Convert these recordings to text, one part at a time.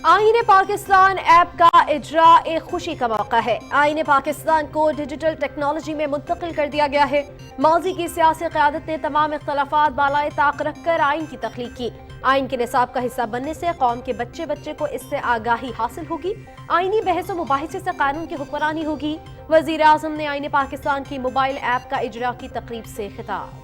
आईन पाकिस्तान ऐप का इजरा एक खुशी का मौका है। आईन पाकिस्तान को डिजिटल टेक्नोलॉजी में मुंतकिल कर दिया गया है। माजी की सियासी क़यादत ने तमाम इख्तलाफात बालाए ताक रखकर आईन की तख्लीक की। आईन के निसाब का हिस्सा बनने से कौम के बच्चे बच्चे को इससे आगाही हासिल होगी। आईनी बहस व मुबाहिसे से कानून की हुक्मरानी होगी। वज़ीर आज़म ने आईन पाकिस्तान की मोबाइल ऐप का इजरा की तकरीब से खिताब।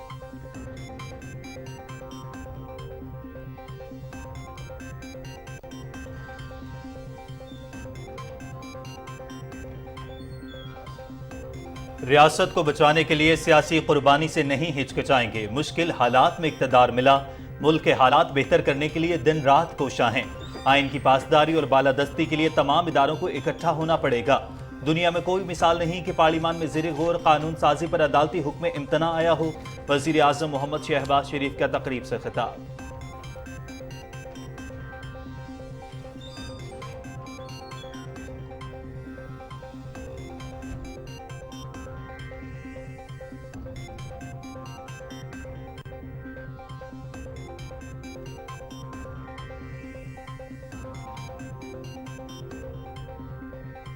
रियासत को बचाने के लिए सियासी कुर्बानी से नहीं हिचकिचाएंगे। मुश्किल हालात में इक़्तिदार मिला, मुल्क के हालात बेहतर करने के लिए दिन रात कोशां हैं। आइन की पासदारी और बालादस्ती के लिए तमाम इदारों को इकट्ठा होना पड़ेगा। दुनिया में कोई मिसाल नहीं कि पार्लिमान में ज़ेर गौर कानून साजी पर अदालती हुक्म इम्तना आया हो। वज़ीर आज़म मोहम्मद शहबाज शरीफ का तकरीब से खिताब।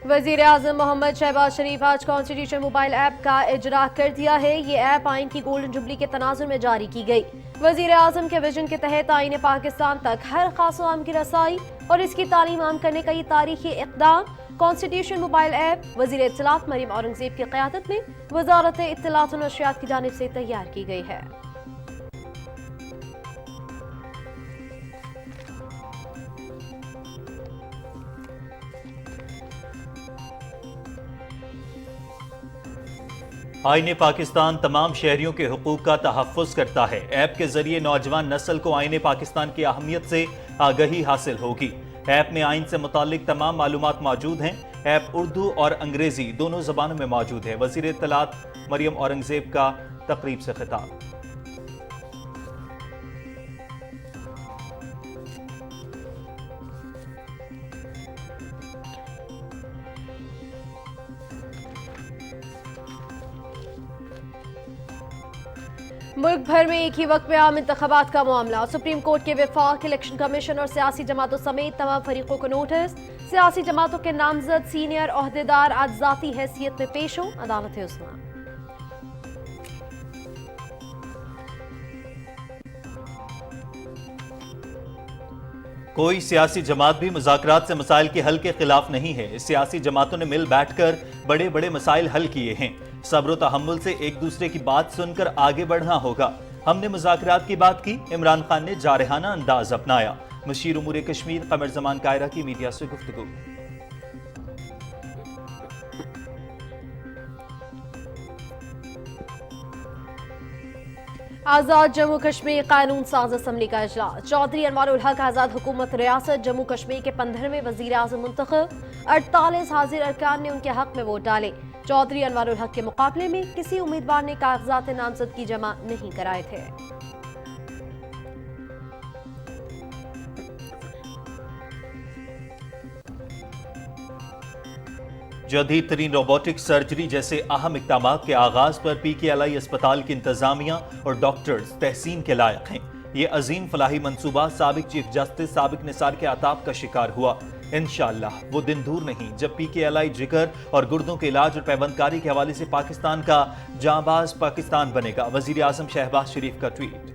वज़ीर आज़म मोहम्मद शहबाज शरीफ आज कॉन्स्टिट्यूशन मोबाइल ऐप का इजरा कर दिया है। ये ऐप आइन की गोल्डन जुबली के तनाजुर में जारी की गई। वज़ीर आज़म के विजन के तहत आइन पाकिस्तान तक हर खास व आम की रसाई और इसकी तालीम आम करने का ये तारीखी इक़दाम कॉन्स्टिट्यूशन मोबाइल ऐप वज़ीर इत्तलात मरियम औरंगज़ेब की क़यादत में वज़ारत इत्तलात व नशरियात की जानिब से तैयार की गई है। आईन पाकिस्तान तमाम शहरियों के हुकूक का तहफ़्फ़ुज़ करता है। ऐप के जरिए नौजवान नस्ल को आईन पाकिस्तान की अहमियत से आगाही हासिल होगी। ऐप में आइन से मुताल्लिक तमाम मालूमात मौजूद हैं। ऐप उर्दू और अंग्रेजी दोनों ज़बानों में मौजूद है। वज़ीर इत्तलात मरियम औरंगज़ेब का तकरीब से खिताब। मुल्क भर में एक ही वक्त में आम इंतखाबात का मामला। सुप्रीम कोर्ट के वफाक इलेक्शन कमीशन और सियासी जमातों समेत तमाम फरीकों को नोटिस। सियासी जमातों के नामजद सीनियर ओहदेदार आज ज़ाती हैसियत में पेश हों अदालत उस्मा। कोई सियासी जमात भी मुज़ाकरात से मसाइल के हल के खिलाफ नहीं है। सियासी जमातों ने मिल बैठकर बड़े बड़े मसाइल हल किए हैं। सब्र व तहम्मुल से एक दूसरे की बात सुनकर आगे बढ़ना होगा। हमने मुज़ाकरात की बात की, इमरान खान ने जारहाना अंदाज अपनाया। मुशीर उमूर कश्मीर कमर जमान कायरा की मीडिया से गुफ्तगू। आजाद जम्मू कश्मीर कानून साज असम्बली का इजलास। चौधरी अनवारुल हक आजाद हुकूमत रियासत जम्मू कश्मीर के 15वें वज़ीर आज़म मुंतखब। 48 हाजिर अरकान ने उनके हक में वोट डाले। चौधरी अनवारुल हक के मुकाबले में किसी उम्मीदवार ने कागजात नामजदगी जमा नहीं कराए थे। जदीद तरीन रोबोटिक सर्जरी जैसे अहम इक़दाम के आगाज पर PKLI अस्पताल की इंतजामिया और डॉक्टर्स तहसीन के लायक हैं। ये अजीम फलाही मंसूबा साबिक चीफ जस्टिस साबिक निसार के आताब का शिकार हुआ। इंशाअल्लाह वो दिन दूर नहीं जब PKLI जिगर और गुर्दों के इलाज और पैबंदकारी के हवाले से पाकिस्तान का जांबाज पाकिस्तान बनेगा। वज़ीर आज़म शहबाज शरीफ का ट्वीट।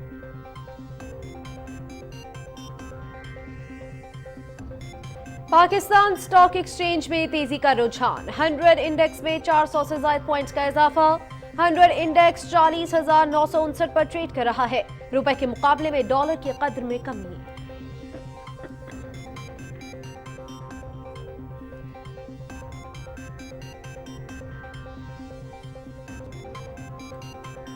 पाकिस्तान स्टॉक एक्सचेंज में तेजी का रुझान। 100 इंडेक्स में 400 से ज्यादा पॉइंट्स का इजाफा। 100 इंडेक्स 40,959 पर ट्रेड कर रहा है। रुपए के मुकाबले में डॉलर की कद्र में कमी।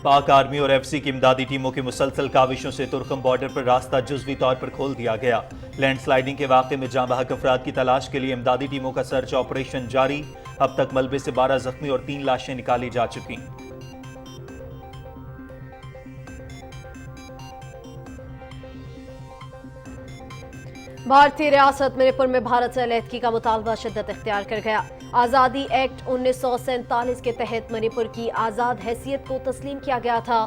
पाक आर्मी और FC की इमदादी टीमों की मुसलसल काविशों से तुर्कम बॉर्डर पर रास्ता जुज़वी तौर पर खोल दिया गया। लैंडस्लाइडिंग के वाक़े में जाँ बहक अफराद की तलाश के लिए इमदादी टीमों का सर्च ऑपरेशन जारी। अब तक मलबे से 12 जख्मी और 3 लाशें निकाली जा चुकी। भारतीय रियासत मणिपुर में भारत से अलहदगी का मुतालबा शिद्दत इख्तियार कर गया। आज़ादी एक्ट 1947 के तहत मणिपुर की आज़ाद हैसियत को तस्लीम किया गया था।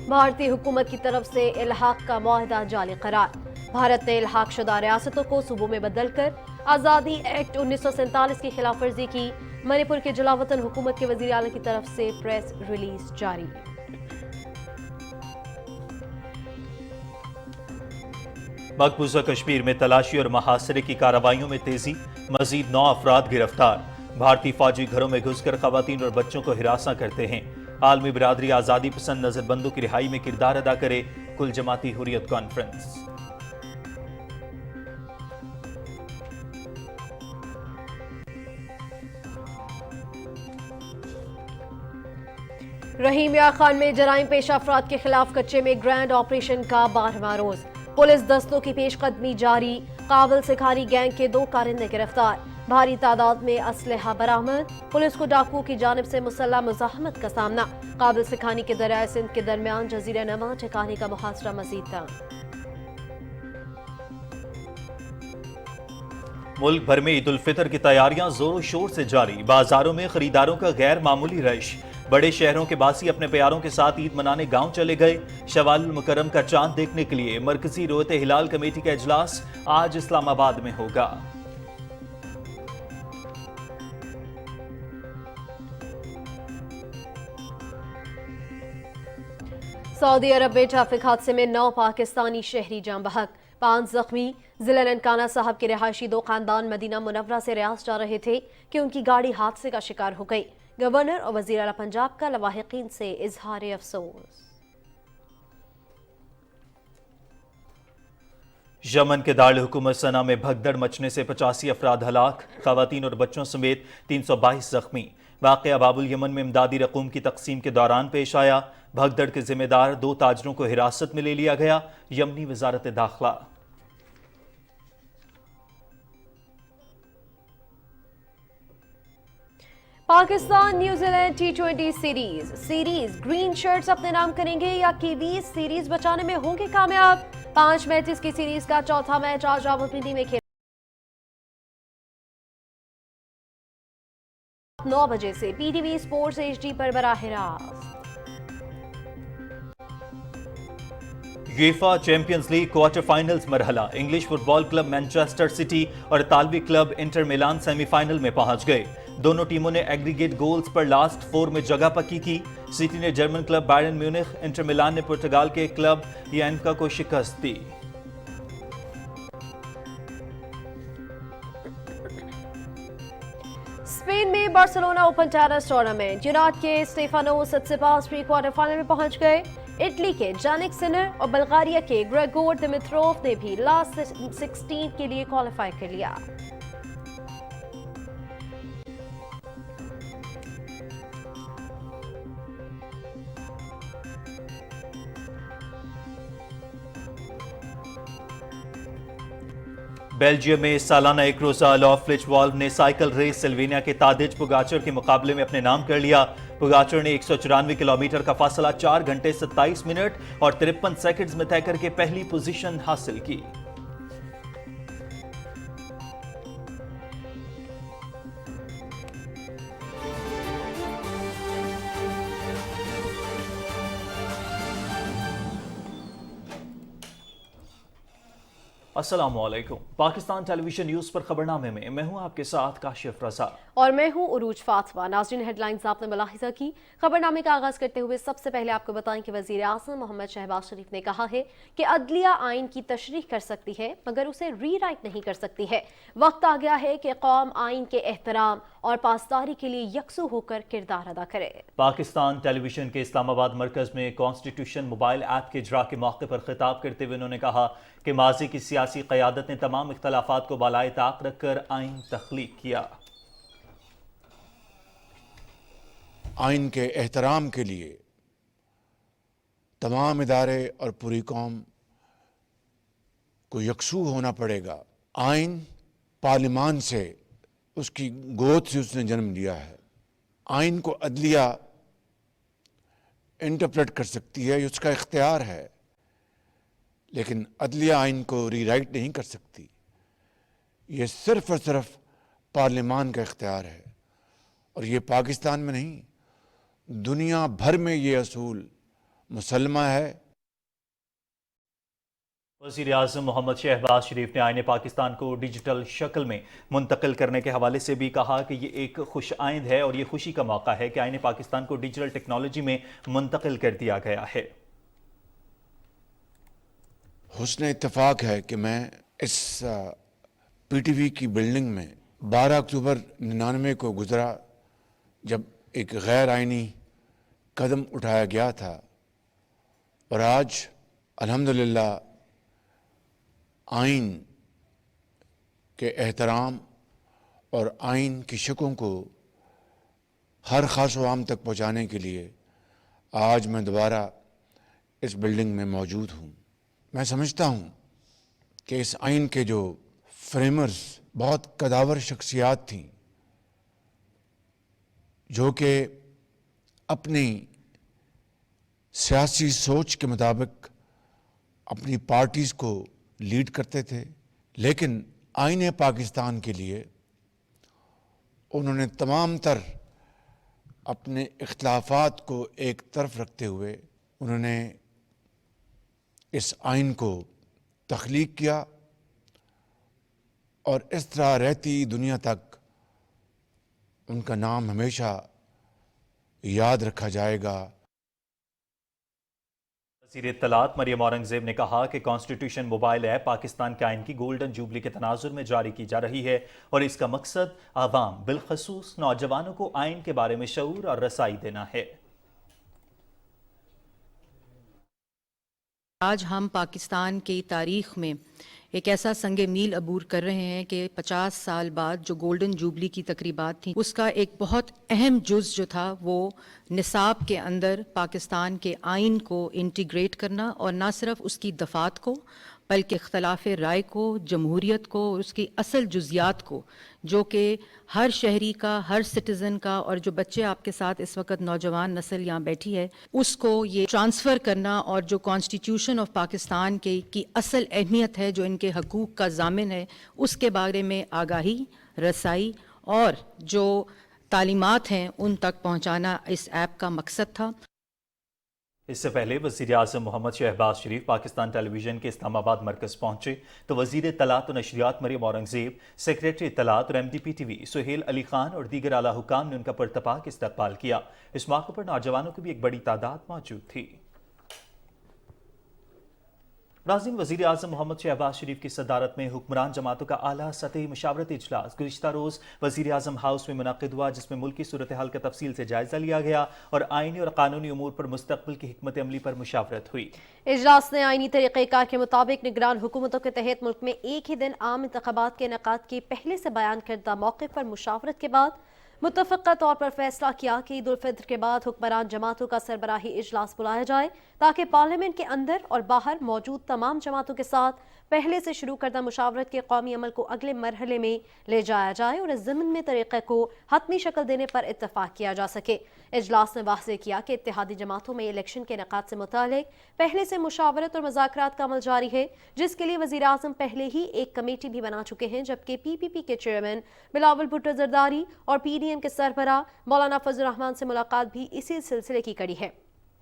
भारतीय हुकूमत की तरफ से इल्हाक का मुआहदा जाली करार। भारत ने इल्हाक शुदा रियासतों को सूबों में बदल कर आज़ादी एक्ट 1947 की खिलाफ वर्जी की। मणिपुर के जलावतन हुकूमत के वजीर आला की तरफ से प्रेस रिलीज जारी। मकबूजा कश्मीर में तलाशी और मुहासरे की कार्रवाइयों में तेजी, मजीद 9 अफराद गिरफ्तार। भारतीय फौजी घरों में घुसकर खवातीन और बच्चों को हिरासा करते हैं। आलमी बिरादरी आज़ादी पसंद नजरबंदों की रिहाई में किरदार अदा करे। कुल जमाती हुर्रियत कॉन्फ्रेंस। रहीम या खान में जराइम पेशा अफराद के खिलाफ कच्चे में ग्रैंड ऑपरेशन का 12वां रोज। पुलिस दस्तों की पेशकदमी जारी। काबिल सिखारी गैंग के 2 कारिंदे गिरफ्तार। भारी तादाद में असलहा बरामद। पुलिस को डाकुओं की जानिब से मुसल्लह मुजाहमत का सामना। काबिल सिखानी के दरियाए सिंध के दरमियान जजीरा नमा ठिकाने का मुहासरा मजीद था। मुल्क भर में ईद उल फितर की तैयारियां जोरों शोर से जारी। बाजारों में खरीदारों का गैर मामूली रश। बड़े शहरों के बासी अपने प्यारों के साथ ईद मनाने गांव चले गए। शवाल मुकर्रम का चांद देखने के लिए मरकजी रोयते हिलाल कमेटी का इजलास आज इस्लामाबाद में होगा। सऊदी अरब में ट्रैफिक हादसे में 9 पाकिस्तानी शहरी जान बहक, 5 जख्मी। जिला ननकाना साहब के रिहायशी 2 खानदान मदीना मुनव्वरा से रियाज जा रहे थे कि उनकी गाड़ी हादसे का शिकार हो गई। गवर्नर और वजीर आला पंजाब का लवाहिकीन से इजहार अफसोस। यमन के दारुल हुकूमत सना में भगदड़ मचने से 85 अफराद हलाक, खवातीन और बच्चों समेत 322 जख्मी। वाक़या बाबुल यमन में इमदादी रकूम की तकसीम के दौरान पेश आया। भगदड़ के जिम्मेदार 2 ताजरों को हिरासत में ले लिया गया। यमनी वजारत दाखिला। Pakistan New Zealand T20 series green shirts अपने नाम करेंगे या कीवीज सीरीज बचाने में होंगे कामयाब। 5 मैचेस की सीरीज का चौथा मैच आज रावलपिंडी में खेला 9 बजे से PTV स्पोर्ट्स HD पर बराह रास्त। UEFA Champions League quarter finals मरहला। English football club Manchester City और इतालवी क्लब इंटर मिलान सेमीफाइनल में पहुंच गए। दोनों टीमों ने एग्रीगेट गोल्स पर लास्ट 4 में जगह पक्की की। सिटी ने German club Bayern Munich, Inter Milan ने पुर्तगाल के क्लब येनका को शिकस्त दी। स्पेन में बार्सिलोना ओपन टेनिस टूर्नामेंट, यूनाइट के Stefanos Tsitsipas pre quarter final में पहुंच गए। इटली के जानिक सिनर और बल्गारिया के ग्रेगोर दिमित्रोव ने भी लास्ट 16 के लिए क्वालिफाई कर लिया। बेल्जियम में सालाना एक रोजा लॉफ फ्लिचवॉल्व ने साइकिल रेस सिल्वेनिया के तादिज पुगाचर के मुकाबले में अपने नाम कर लिया। पुगाचर ने 194 किलोमीटर का फासला 4 घंटे 27 मिनट और 53 सेकंड्स में तय करके पहली पोजीशन हासिल की। अस्सलामुअलैकुम। पाकिस्तान टेलीविजन न्यूज पर खबरनामे में मैं हूं आपके साथ काशिफ रजा और मैं हूं उरूज फातमा। नाज़रीन, हेडलाइंस आपने मुलाहिजा की। खबरनामे का आगाज करते हुए सबसे पहले आपको बताएं कि वजीर आज़म मोहम्मद शहबाज शरीफ ने कहा है कि अदलिया आइन की तशरीह कर सकती है मगर उसे रीराइट नहीं कर सकती है। वक्त आ गया है कि कौम आइन के एहतराम और पासदारी के लिए यकसू होकर किरदार अदा करे। पाकिस्तान टेलीविजन के इस्लामाबाद मरकज में कॉन्स्टिट्यूशन मोबाइल ऐप के इजरा के मौके पर खिताब करते हुए उन्होंने कहा कि माजी की सियासी क़यादत ने तमाम इख्तलाफात को बालाए ताक रखकर आइन तख्लीक किया। आइन के एहतराम के लिए तमाम इदारे और पूरी कौम को यकसू होना पड़ेगा। आइन पार्लिमान से, उसकी गोद से उसने जन्म लिया है। आइन को अदलिया इंटरप्रेट कर सकती है, ये उसका इख्तियार है, लेकिन अदलिया आइन को रीराइट नहीं कर सकती। ये सिर्फ और सिर्फ पार्लिमान का इख्तियार है और ये पाकिस्तान में नहीं, दुनिया भर में ये असूल मुसल्लमा है। वज़ीर आज़म मोहम्मद शहबाज शरीफ ने आईने पाकिस्तान को डिजिटल शक्ल में मुंतकिल करने के हवाले से भी कहा कि ये एक खुश आइंद है और ये खुशी का मौका है कि आईने पाकिस्तान को डिजिटल टेक्नोलॉजी में मुंतकिल कर दिया गया है। हुस्न इत्तेफाक है कि मैं इस पीटीवी की बिल्डिंग में 12 अक्टूबर 99 को गुजरा, जब एक गैर आइनी कदम उठाया गया था, और आज अल्हम्दुलिल्लाह आइन के एहतराम और आइन की शिकों को हर खास आम तक पहुँचाने के लिए आज मैं दोबारा इस बिल्डिंग में मौजूद हूँ। मैं समझता हूँ कि इस आइन के जो फ्रेमर्स बहुत कदावर शख्सियात थीं, जो कि अपनी सियासी सोच के मुताबिक अपनी पार्टीज़ को लीड करते थे, लेकिन आईने पाकिस्तान के लिए उन्होंने तमाम तर अपने इख्तिलाफात को एक तरफ रखते हुए उन्होंने इस आइन को तख्लीक किया, और इस तरह रहती दुनिया तक उनका नाम हमेशा याद रखा जाएगा। वज़ीर इत्तलात मरियम औरंगज़ेब ने कहा कि कॉन्स्टिट्यूशन मोबाइल ऐप पाकिस्तान के आइन की गोल्डन जुबली के तनाजुर में जारी की जा रही है और इसका मकसद आवाम बिलखसूस नौजवानों को आइन के बारे में शऊर और रसाई देना है। आज हम पाकिस्तान की तारीख़ में एक ऐसा संगे मील अबूर कर रहे हैं कि 50 साल बाद जो गोल्डन जुबली की तकरीबात थी, उसका एक बहुत अहम जुज़ जो था वो निसाब के अंदर पाकिस्तान के आइन को इंटीग्रेट करना, और ना सिर्फ उसकी दफ़ात को बल्कि इख्तलाफ राय को, जमहूरियत को और उसकी असल जुज़ियात को, जो कि हर शहरी का, हर सिटीज़न का, और जो बच्चे आपके साथ इस वक्त नौजवान नस्ल यहाँ बैठी है, उसको ये ट्रांसफ़र करना, और जो कॉन्स्टिट्यूशन ऑफ पाकिस्तान की असल अहमियत है, जो इनके हकूक़ का ज़ामिन है, उसके बारे में आगाही, रसाई और जो तालीमात हैं उन तक पहुँचाना इस ऐप का मकसद था। इससे पहले वज़ीर आज़म मोहम्मद शहबाज शरीफ पाकिस्तान टेलीविज़न के इस्लामाबाद मरकज़ पहुंचे तो वज़ीर इत्तलात और नशरियात मरियम औरंगज़ेब, सेक्रेटरी इत्तलात और MD PTV सुहेल अली खान और दीगर आला हुकाम ने उनका पुरतपाक इस्तकबाल किया। इस मौके पर नौजवानों की भी एक बड़ी तादाद मौजूद थी। नाज़रीन, वज़ीर आज़म मोहम्मद शहबाज शरीफ की सदारत में हुक्मरान जमातों का आला सतही मशावरती इजलास गुज़िश्ता रोज़ वज़ीर आज़म हाउस में मुनक़िद हुआ, जिसमें मुल्की सूरत हाल का तफसील से जायज़ा लिया गया और आइनी और कानूनी उमूर पर मुस्तक़बिल की हिकमत अमली पर मुशावरत हुई। इजलास ने आइनी तरीक़ेकार के मुताबिक निगरान हुकूमतों के तहत मुल्क में एक ही दिन आम इंतख़ाबात के इनेकाद के पहले से बयान करदा मौक़िफ़ पर मुशावरत के बाद मुत्तफ़क़ा तौर पर फैसला किया कि ईद उल फित्र के बाद हुक्मरान जमातों का सरबराही इजलास बुलाया जाए, ताकि पार्लियामेंट के अंदर और बाहर मौजूद तमाम जमातों के साथ पहले से शुरू करदा मुशावरत के कौमी अमल को अगले मरहले में ले जाया जाए और इस ज़मीन में तरीक़े को हतमी शक्ल देने पर इत्तफ़ाक़ किया जा सके। इजलास ने वाज़ेह किया कि इत्तेहादी जमातों में इलेक्शन के इनेकाद से मुतालिक पहले से मुशावरत और मुज़ाकरात का अमल जारी है, जिसके लिए वज़ीर आज़म पहले ही एक कमेटी भी बना चुके हैं, जबकि PPP के चेयरमैन बिलावल भुट्टो ज़रदारी और PDM के सरबराह मौलाना फजल रहमान से मुलाकात भी इसी सिलसिले की कड़ी है।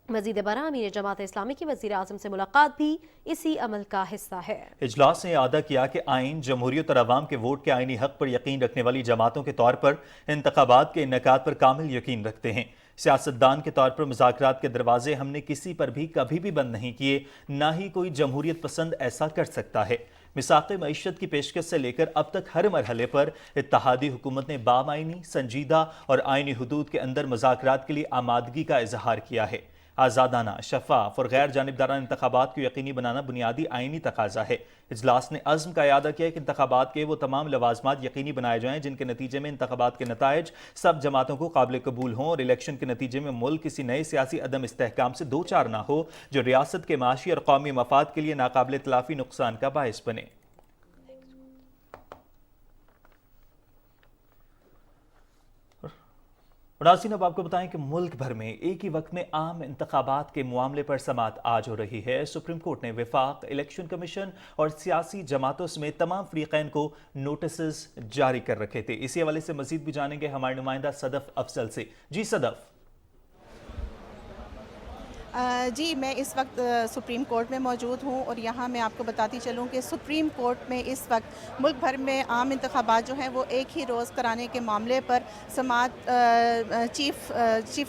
मज़ीद बरा अमीर जमात इस्लामी की वज़ीर आज़म से मुलाकात भी इसी अमल का हिस्सा है। इजलास ने अदा किया कि आइन, जमहूरियत और अवाम के वोट के आइनी हक पर यकीन रखने वाली जमातों के तौर पर इंतखाबात के इनेकाद पर कामिल यकीन रखते हैं। सियासतदान के तौर पर मुज़ाकरात के दरवाजे हमने किसी पर भी कभी भी बंद नहीं किए, ना ही कोई जमहूरियत पसंद ऐसा कर सकता है। मिसाक़े मईशत की पेशकश से लेकर अब तक हर मरहले पर इत्तेहादी हुकूमत ने बामायनी, संजीदा और आइनी हुदूद के अंदर मुज़ाकरात के लिए आमादगी का इजहार किया है। आज़ादाना, शफाफ और गैर जानिबदाराना इंतखाबात को यकीनी बनाना बुनियादी आइनी तकाजा है। इजलास ने अज़्म का इयादा किया कि इंतखाबात के वो तमाम लवाजमात यकीनी बनाए जाएं जिनके नतीजे में इंतखाबात के नताइज सब जमातों को काबिल कबूल हों और इलेक्शन के नतीजे में मुल्क किसी नए सियासी अदम इस्तेहकाम से दो चार ना हो, जो रियासत के माशी और कौमी मफाद के लिए नाकाबिल तलाफी नुकसान का बायस बने। नाज़रीन, अब आपको बताएं कि मुल्क भर में एक ही वक्त में आम इंतखाबात के मामले पर समाअत आज हो रही है। सुप्रीम कोर्ट ने वफाक, इलेक्शन कमीशन और सियासी जमातों समेत तमाम फरीक़ैन को नोटिस जारी कर रखे थे। इसी हवाले से मजीद भी जानेंगे हमारे नुमाइंदा सदफ अफजल से। जी सदफ। جی میں اس وقت سپریم کورٹ میں موجود ہوں اور یہاں میں آپ کو بتاتی چلوں کہ سپریم کورٹ میں اس وقت ملک بھر میں عام انتخابات جو ہیں وہ ایک ہی روز کرانے کے معاملے پر سماعت چیف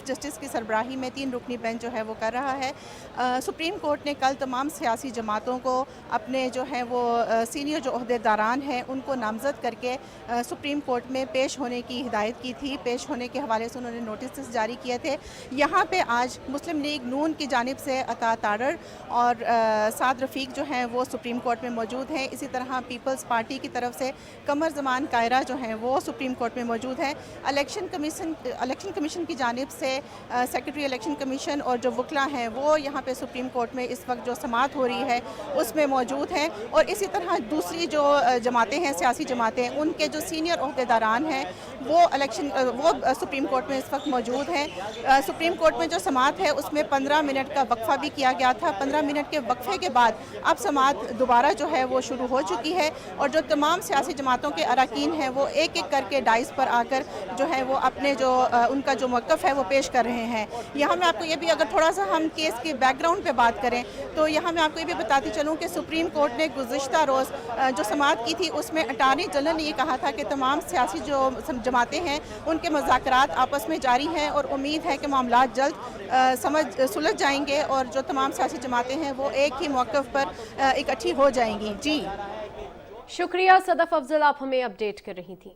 جسٹس کی سربراہی میں 3 رکنی بینچ جو ہے وہ کر رہا ہے۔ سپریم کورٹ نے کل تمام سیاسی جماعتوں کو اپنے جو ہیں وہ سینئر جو عہدیداران ہیں ان کو نامزد کر کے سپریم کورٹ میں پیش ہونے کی ہدایت کی تھی۔ پیش ہونے کے حوالے سے انہوں نے نوٹسز جاری کیے تھے۔ یہاں پہ آج مسلم لیگ نون کی جانب سے عطا تارڑ اور سعد رفیق جو ہیں وہ سپریم کورٹ میں موجود ہیں۔ اسی طرح پیپلز پارٹی کی طرف سے قمر زمان کائرہ جو ہیں وہ سپریم کورٹ میں موجود ہیں۔ الیکشن کمیشن کی جانب سے سیکرٹری الیکشن کمیشن اور جو وکلا ہیں وہ یہاں پہ سپریم کورٹ میں اس وقت جو سماعت ہو رہی ہے اس میں موجود ہیں، اور اسی طرح دوسری جو جماعتیں ہیں سیاسی جماعتیں ان کے جو سینئر عہدیداران ہیں وہ سپریم کورٹ میں اس وقت موجود ہیں۔ سپریم کورٹ میں جو سماعت ہے اس میں 15 منٹ کا وقفہ بھی کیا گیا تھا۔ 15 منٹ کے وقفے کے بعد اب سماعت دوبارہ جو ہے وہ شروع ہو چکی ہے، اور جو تمام سیاسی جماعتوں کے اراکین ہیں وہ ایک ایک کر کے ڈائز پر آ کر جو ہے وہ اپنے ان کا جو موقف ہے وہ پیش کر رہے ہیں۔ یہاں میں آپ کو یہ بھی اگر تھوڑا سا ہم کیس کے بیک گراؤنڈ پہ بات کریں تو یہاں میں آپ کو یہ بھی بتاتی چلوں کہ سپریم کورٹ نے گزشتہ روز جو سماعت کی تھی اس میں اٹارنی جنرل نے یہ کہا تھا کہ تمام سیاسی جو جماعتیں ہیں ان کے مذاکرات آپس میں جاری ہیں، اور امید ہے کہ معاملات جلد سلجھ جائیں گے اور جو تمام سیاسی جماعتیں ہیں وہ ایک ہی موقف پر اکٹھی ہو جائیں گی۔ جی شکریہ صدف افضل، آپ ہمیں اپڈیٹ کر رہی تھیں۔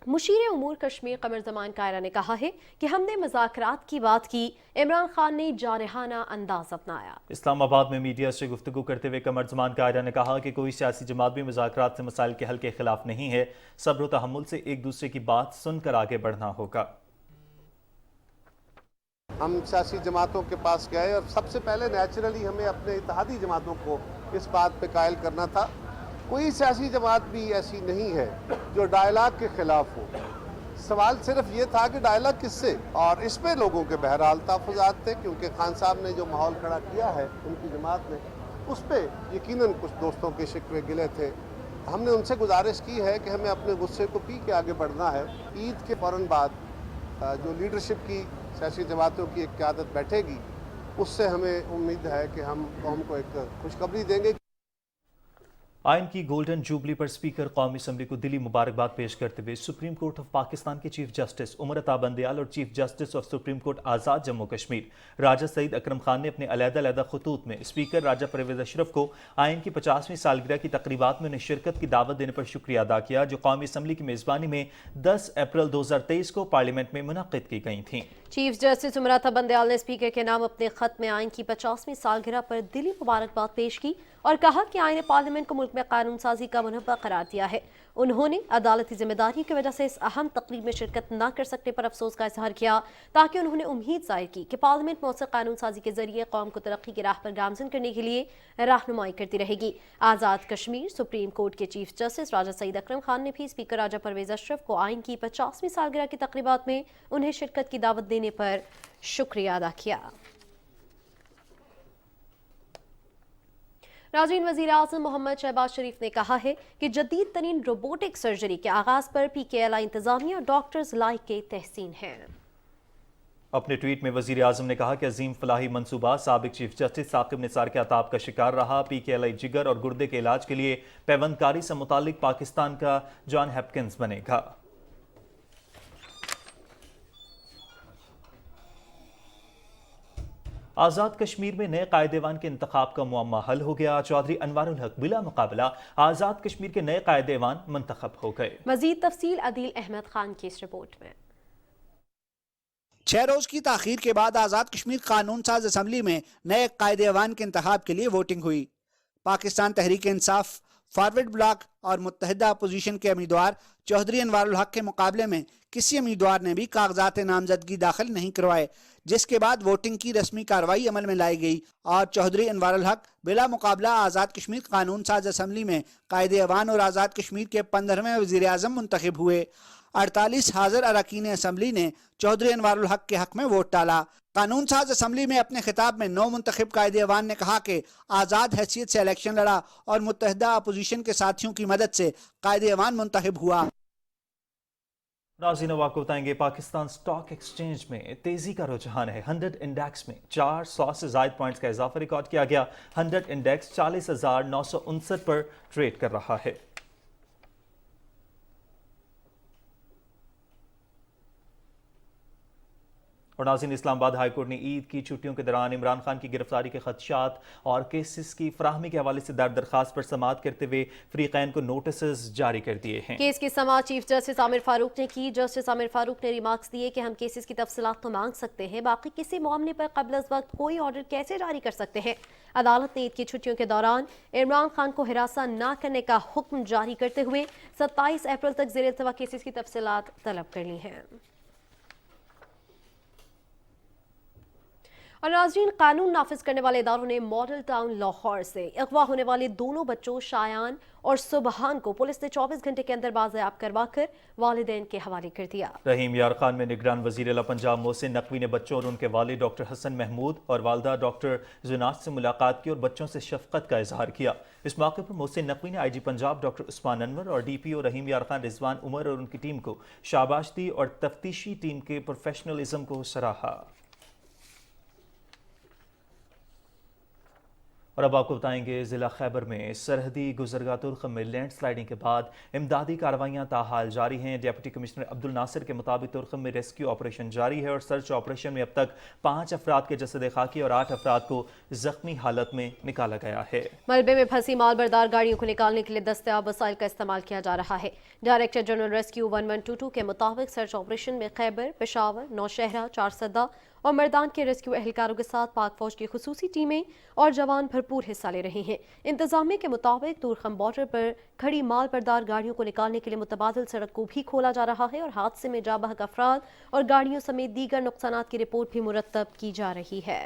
مشیر امور کشمیر قمر زمان کائرہ نے کہا ہے کہ ہم نے مذاکرات کی بات کی، عمران خان نے جارحانہ انداز اپنایا۔ اسلام آباد میں میڈیا سے گفتگو کرتے ہوئے قمر زمان کائرہ نے کہا کہ کوئی سیاسی جماعت بھی مذاکرات سے مسائل کے حل کے خلاف نہیں ہے، صبر و تحمل سے ایک دوسرے کی بات سن کر آگے بڑھنا ہوگا۔ ہم سیاسی جماعتوں کے پاس گئے اور سب سے پہلے نیچرلی ہمیں اپنے اتحادی جماعتوں کو اس بات پہ قائل کرنا تھا۔ کوئی سیاسی جماعت بھی ایسی نہیں ہے جو ڈائلاگ کے خلاف ہو۔ سوال صرف یہ تھا کہ ڈائلاگ کس سے، اور اس پہ لوگوں کے بہرحال تحفظات تھے، کیونکہ خان صاحب نے جو ماحول کھڑا کیا ہے ان کی جماعت نے، اس پہ یقیناً کچھ دوستوں کے شکوے گلے تھے۔ ہم نے ان سے گزارش کی ہے کہ ہمیں اپنے غصے کو پی کے آگے بڑھنا ہے۔ عید کے فوراً بعد جو لیڈرشپ کی سیاسی جماعتوں کی ایک قیادت بیٹھے گی، اس سے ہمیں امید ہے کہ ہم قوم کو ایک خوشخبری دیں گے۔ آئین کی گولڈن جوبلی پر اسپیکر قومی اسمبلی کو دلی مبارکباد پیش کرتے ہوئے سپریم کورٹ آف پاکستان کے چیف جسٹس عمر عطا بندیال اور chief justice of supreme court Azad Jammu Kashmir Raja Saeed Akram Khan نے اپنے علیحدہ خطوط میں اسپیکر راجہ پرویز اشرف کو آئین کی 50ویں سالگرہ کی تقریبات میں انہیں شرکت کی دعوت دینے پر شکریہ ادا کیا، جو قومی اسمبلی کی میزبانی میں 10 اپریل 2023 کو پارلیمنٹ میں منعقد کی گئی تھیں۔ چیف جسٹس عمر عطا بندیال نے اسپیکر کے نام اپنے خط میں آئین کی 50ویں سالگرہ پر دلی مبارکباد پیش کی اور کہا کہ آئین پارلیمنٹ کو ملک میں قانون سازی کا منبع قرار دیا ہے۔ انہوں نے عدالتی ذمہ داری کی وجہ سے اس اہم تقریب میں شرکت نہ کر سکنے پر افسوس کا اظہار کیا، تاکہ انہوں نے امید ظاہر کی کہ پارلیمنٹ مؤثر قانون سازی کے ذریعے قوم کو ترقی کی راہ پر گامزن کرنے کے لیے رہنمائی کرتی رہے گی۔ آزاد کشمیر سپریم کورٹ کے چیف جسٹس راجہ سعید اکرم خان نے بھی اسپیکر راجہ پرویز اشرف کو آئین کی 50ویں سالگرہ کی تقریبات میں انہیں شرکت کی دعوت دینے پر شکریہ ادا کیا۔ ناظرین، وزیر اعظم محمد شہباز شریف نے کہا ہے کہ جدید ترین روبوٹک سرجری کے آغاز پر پی کے ایل آئی انتظامیہ اور ڈاکٹرز لائق کے تحسین ہیں۔ اپنے ٹویٹ میں وزیر اعظم نے کہا کہ عظیم فلاحی منصوبہ سابق چیف جسٹس ثاقب نثار کے عطاب کا شکار رہا۔ پی کے ایل آئی جگر اور گردے کے علاج کے لیے پیوندکاری سے متعلق پاکستان کا جان ہاپکنز بنے گا۔ آزاد کشمیر میں نئے قائد ایوان کے انتخاب کا معمہ حل ہو گیا۔ چودھری انوار الحق بلا مقابلہ آزاد کشمیر کے نئے قائد ایوان منتخب ہو گئے۔ مزید تفصیل عدیل احمد خان کی اس رپورٹ میں۔ 6 روز کی تاخیر کے بعد آزاد کشمیر قانون ساز اسمبلی میں نئے قائد ایوان کے انتخاب کے لیے ووٹنگ ہوئی۔ پاکستان تحریک انصاف، فارورڈ بلاک اور متحدہ اپوزیشن کے امیدوار چودھری انوار الحق کے مقابلے میں کسی امیدوار نے بھی کاغذات نامزدگی داخل نہیں کروائے، جس کے بعد ووٹنگ کی رسمی کارروائی عمل میں لائی گئی اور چودھری انوار الحق بلا مقابلہ آزاد کشمیر قانون ساز اسمبلی میں قائد ایوان اور آزاد کشمیر کے 15ویں وزیر اعظم منتخب ہوئے۔ 48 حاضر اراکین اسمبلی نے چودھری انوار الحق کے حق میں ووٹ ڈالا۔ قانون ساز اسمبلی میں اپنے خطاب میں نو منتخب قائد ایوان نے کہا کہ آزاد حیثیت سے الیکشن لڑا اور متحدہ اپوزیشن کے ساتھیوں کی مدد سے قائد ایوان منتخب ہوا۔ नाज़रीन अब आपको बताएंगे पाकिस्तान स्टॉक एक्सचेंज में तेजी का रुझान है। 100 इंडेक्स में 400 से ज्यादा पॉइंट्स का इजाफा रिकॉर्ड किया गया। 100 इंडेक्स 40,959 पर ट्रेड कर रहा है। और नाज़रीन, इस्लामाबाद हाईकोर्ट ने ईद की छुट्टियों के दौरान इमरान खान की गिरफ्तारी के खदशात और केसेस की फराहमी के हवाले से दायर दरखास्त पर समाअत करते हुए फरीकैन को नोटिस जारी कर दिए हैं। केस की समाअत चीफ जस्टिस आमिर फारूक ने की। जस्टिस आमिर फारूक ने रिमार्क्स दिए कि हम केसेस की तफसीलात तो मांग सकते हैं, बाकी किसी मामले पर कबल अज़ वक्त कोई ऑर्डर कैसे जारी कर सकते हैं। अदालत ने ईद की छुट्टियों के दौरान इमरान खान को हिरासा न करने का हुक्म जारी करते हुए 27 अप्रैल तक ज़ेर इल्तवा केसेस की तफसीलात तलब कर ली हैं। और नाज़रीन, कानून नाफिज करने वाले इदारों ने मॉडल टाउन लाहौर से अगवा होने वाले दोनों बच्चों शायान और सुबहान को पुलिस ने 24 घंटे के अंदर बाज़याब करवाकर वालिदैन के हवाले कर दिया। रहीम यार खान में निगरान वज़ीर आला पंजाब मोहसिन नकवी ने बच्चों और उनके वालिद डॉक्टर हसन महमूद और वालदा डॉक्टर जुनात से मुलाकात की और बच्चों से शफकत का इजहार किया। इस मौके पर मोहसिन नकवी ने IG पंजाब डॉक्टर उस्मान अनवर और DPO रहीम यार खान रिजवान उमर और उनकी टीम को शाबाश दी और तफ्तीशी टीम के प्रोफेशनलिज्म को सराहा। और अब आपको बताएंगे जिला खैबर में सरहदी गुजरगा तुर्ख में लैंड स्लाइडिंग के बाद इमदादी कार्रवाइयां ताहाल जारी हैं। डिप्टी कमिश्नर अब्दुल नासिर के मुताबिक तुर्ख में रेस्क्यू ऑपरेशन जारी है और सर्च ऑपरेशन में अब तक 5 अफराद के जसद खाकी और 8 अफराद को जख्मी हालत में निकाला गया है। मलबे में फंसी मालबरदार गाड़ियों को निकालने के लिए दस्तयाब वसाइल का इस्तेमाल किया जा रहा है। डायरेक्टर जनरल रेस्क्यू 1122 के मुताबिक सर्च ऑपरेशन में खैबर, पेशावर, नौशहरा, चारसदा और मर्दान के रेस्क्यू एहलकारों के साथ पाक फौज की खुसूसी टीमें और जवान भरपूर हिस्सा ले रहे हैं। इंतजामिया के मुताबिक तुरखम बॉर्डर पर खड़ी माल बरदार गाड़ियों को निकालने के लिए मुतबादिल सड़क को भी खोला जा रहा है और हादसे में जाँ बहक अफराद और गाड़ियों समेत दीगर नुकसानात की रिपोर्ट भी मुरतब की जा रही है।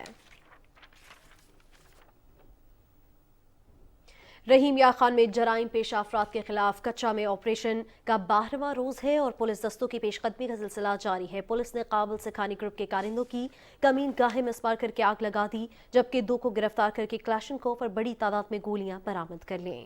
रहीम यार खान में जराइम पेशा अफराद के खिलाफ कच्चा में ऑपरेशन का 12वां रोज है और पुलिस दस्तों की पेशकदमी का सिलसिला जारी है। पुलिस ने काबिल सिखानी ग्रुप के कारिंदों की कमीन गाहे में स्पार करके आग लगा दी, जबकि 2 को गिरफ्तार करके क्लाशनकोफ और बड़ी तादाद में गोलियां बरामद कर लीं।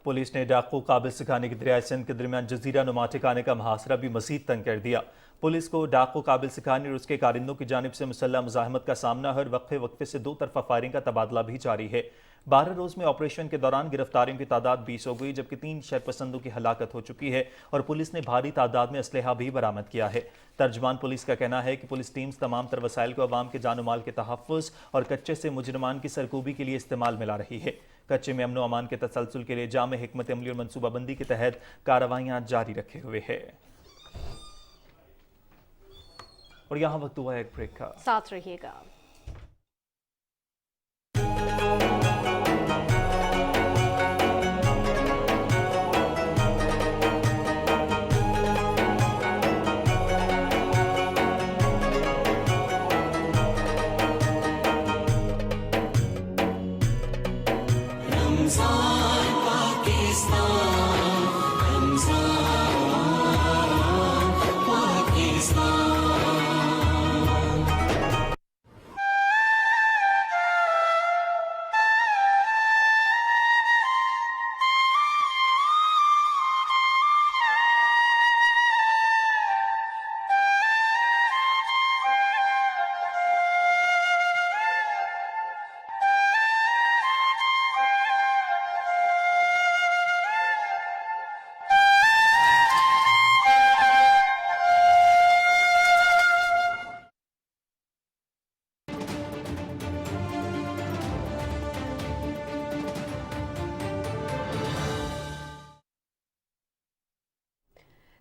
पुलिस ने डाकू काबिल सिखानी के दरिया सिंध के दरमियान जजीरा नुमा ठिकाने का मुहासरा भी मजीद तंग कर दिया। पुलिस को डाकू काबिल सिखानी और उसके कारिंदों की जानिब से मुसल्लह मुजाहमत का सामना हर वक्फे से 2 तरफा फायरिंग का तबादला भी जारी है। 12 रोज में ऑपरेशन के दौरान गिरफ्तारियों की तादाद 20 हो गई, जबकि 3 शरपसंदों की हलाकत हो चुकी है और पुलिस ने भारी तादाद में असलहा भी बरामद किया है। तर्जमान पुलिस का कहना है कि पुलिस टीम्स तमाम तर वसाइल को अवाम के जानो माल के तहफ़्फ़ुज़ और कच्चे से मुजरमान की सरकूबी के लिए इस्तेमाल में ला रही है। कच्चे में अमन अमान के तसलसल के लिए जामे हिकमत अमली और मनसूबाबंदी के तहत कार्रवाइयाँ जारी रखे हुए है। और यहाँ वक्त हुआ एक ब्रेक का, साथ रहिएगा।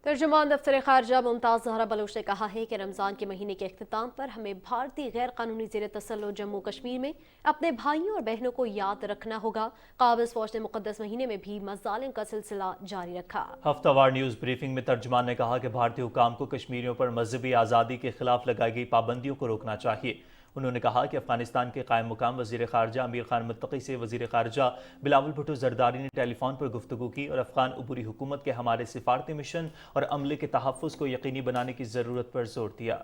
तर्जुमान दफ्तर खारजा मुमताज़ ज़हरा बलोच ने कहा है कि रमज़ान के महीने के अख्तिताम पर हमें भारतीय गैर कानूनी ज़ेर तसल्लुत जम्मू कश्मीर में अपने भाइयों और बहनों को याद रखना होगा। काबिज़ फौज ने मुक़द्दस महीने में भी मज़ालिम का सिलसिला जारी रखा। हफ्तावार न्यूज़ ब्रीफिंग में तर्जुमान ने कहा कि भारतीय हुकाम को कश्मीरियों पर मजहबी आज़ादी के खिलाफ लगाई गई पाबंदियों को रोकना चाहिए। उन्होंने कहा कि अफगानिस्तान के कायम मुकाम वज़ीर ख़ारजा अमीर खान मुत्तकी से वज़ीर ख़ारजा बिलावल भुट्टो ज़रदारी ने टेलीफोन पर गुफ्तगू की और अफ़गान अबूरी हुकूमत के हमारे सिफारती मिशन और अमले के तहफ़्फ़ुज़ को यकीनी बनाने की ज़रूरत पर जोर दिया।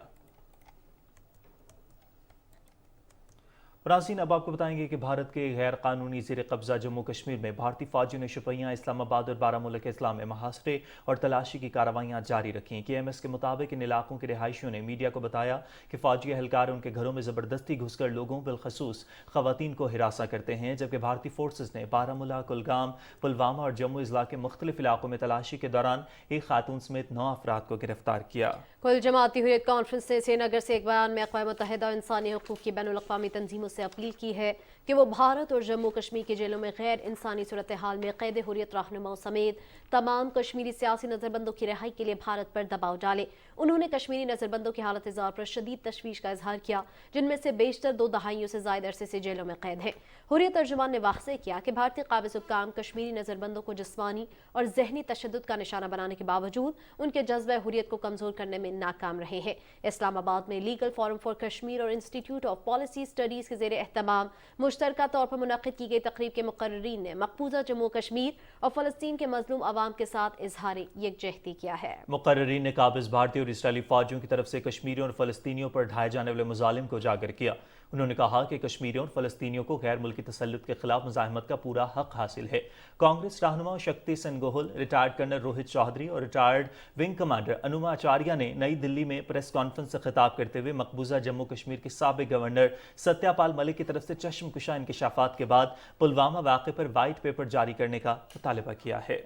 नाज़रीन, अब आपको बताएंगे कि भारत के गैर कानूनी ज़ेर कब्ज़ा जम्मू कश्मीर में भारतीय फौजियों ने शोपियां, इस्लामाबाद और बारामूला के इस्लाम में मुहासरे और तलाशी की कार्रवाइयां जारी रखी। KMS के मुताबिक इन इलाकों के रिहायशियों ने मीडिया को बताया कि फौजी एहलकार उनके घरों में ज़बरदस्ती घुसकर लोगों, बिलखसूस ख़वातीन को हिरासा करते हैं, जबकि भारतीय फोर्सेज ने बारामूला, कुलगाम, पुलवामा और जम्मू इज़ला के मुख्तलिफ इलाकों में तलाशी के दौरान एक खातून समेत 9 अफराद को गिरफ्तार किया। कुल जमाती हुर्रियत कॉन्फ्रेंस ने श्रीनगर से एक बयान में अक़वाम मुत्तहिदा इंसानी हकूक़ की बैनुल अक़वामी तंजीमों से अपील की है कि वो भारत और जम्मू कश्मीर की जेलों में गैर इंसानी सूरत हाल में क़ैद हुर्रियत रहनुमाओं समेत तमाम कश्मीरी सियासी नज़रबंदों की रिहाई के लिए भारत पर दबाव डाले। उन्होंने कश्मीरी नज़रबंदों की हालत ज़ार पर शदीद तशवीश का इजहार किया, जिनमें से बेशतर 2 दहाइयों से ज़ायद अरसे से जेलों में कैद हैं। हुर्रियत तर्जुमान ने वाज़ेह किया कि भारतीय काबिज़ हुक्काम कश्मीरी नज़रबंदों को जिस्मानी और ज़हनी तशद्दुद का निशाना बनाने के बावजूद उनके जज्बे हुर्रियत को कमज़ोर करने में नाकाम रहे हैं। इस्लामाबाद में लीगल फोरम फॉर कश्मीर और इंस्टीट्यूट ऑफ पॉलिसी स्टडीज़ के ज़ेर एहतमाम मुश्तरका तौर पर मुनक़्क़िद की गई तकरीब के मुक़र्रिरीन ने मक़बूज़ा जम्मू कश्मीर और फ़लस्तीन के मज़लूम अवाम के साथ इजहार यकजहती किया है। मुक़र्रिरीन ने काबिज़ भारतीय और इसराइली फ़ौजियों की तरफ से कश्मीरियों और फ़लस्तीनियों पर ढाए जाने वाले मुज़ालिम को उजागर किया। उन्होंने कहा कि कश्मीरियों और फ़लस्तीनियों को गैर मुल्की तसल्लुत के खिलाफ मुज़ाहमत का पूरा हक हासिल है। कांग्रेस रहनुमा शक्ति सेन गोहल, रिटायर्ड कर्नल रोहित चौधरी और रिटायर्ड विंग कमांडर अनुमा आचार्य ने नई दिल्ली में प्रेस कॉन्फ्रेंस से खिताब करते हुए मकबूजा जम्मू कश्मीर के साबिक गवर्नर सत्यापाल मलिक की तरफ से चश्मकुशा इंकशाफात के बाद पुलवामा वाक़े पर वाइट पेपर जारी करने का मुतालबा किया है।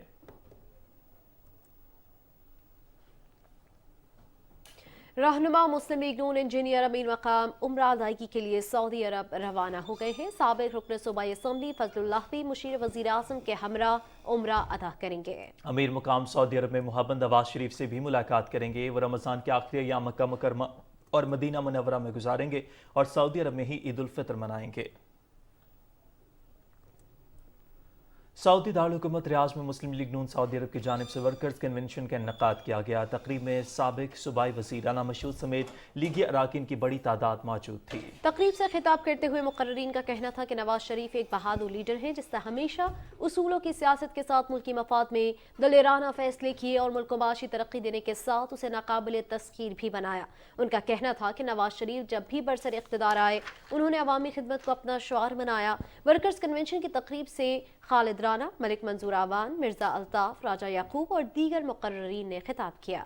रहनुमा मुस्लिम लीग नून इंजीनियर अमीन मकाम उम्रा अदायगी के लिए सऊदी अरब रवाना हो गए हैं। साबिक रुकन सूबाई असम्बली फजलुल्लाह भी मुशीर वज़ीर आज़म के हमरा उम्रा अदा करेंगे। अमीर मुकाम सऊदी अरब में मोहब्बत नवाज शरीफ से भी मुलाकात करेंगे। वो रमज़ान के आखिरी अय्याम मक्का मुकर्रमा और मदीना मुनव्वरा में गुजारेंगे और सऊदी अरब में ही ईद उल फितर मनाएंगे। सऊदी दारुल हुकूमत रियाज में मुस्लिम लीग नून सऊदी अरब की जानिब से वर्कर्स कन्वेंशन का इनेकाद किया गया। तकरीब में साबिक सूबाई वज़ीर आला मशहूद समेत लीगी अराकीन की बड़ी तादाद मौजूद थी। तकरीब से खिताब करते हुए मुकर्रिरीन का कहना था कि नवाज शरीफ एक बहादुर लीडर हैं जिसने हमेशा उसूलों की सियासत के साथ मुल्की मफाद में दलेराना फैसले किए और मुल्क को माशी तरक्की देने के साथ उसे नाकाबिल तस्खीर भी बनाया। उनका कहना था कि नवाज शरीफ जब भी बरसर इख्तिदार आए उन्होंने अवामी खिदमत को अपना शुआर बनाया। वर्कर्स कन्वेंशन की तकरीब से खालिद राना, मलिक मंजूर आवान, मिर्जा अल्ताफ, राजा याकूब और दीगर मुकर्रिरीन ने खिताब किया।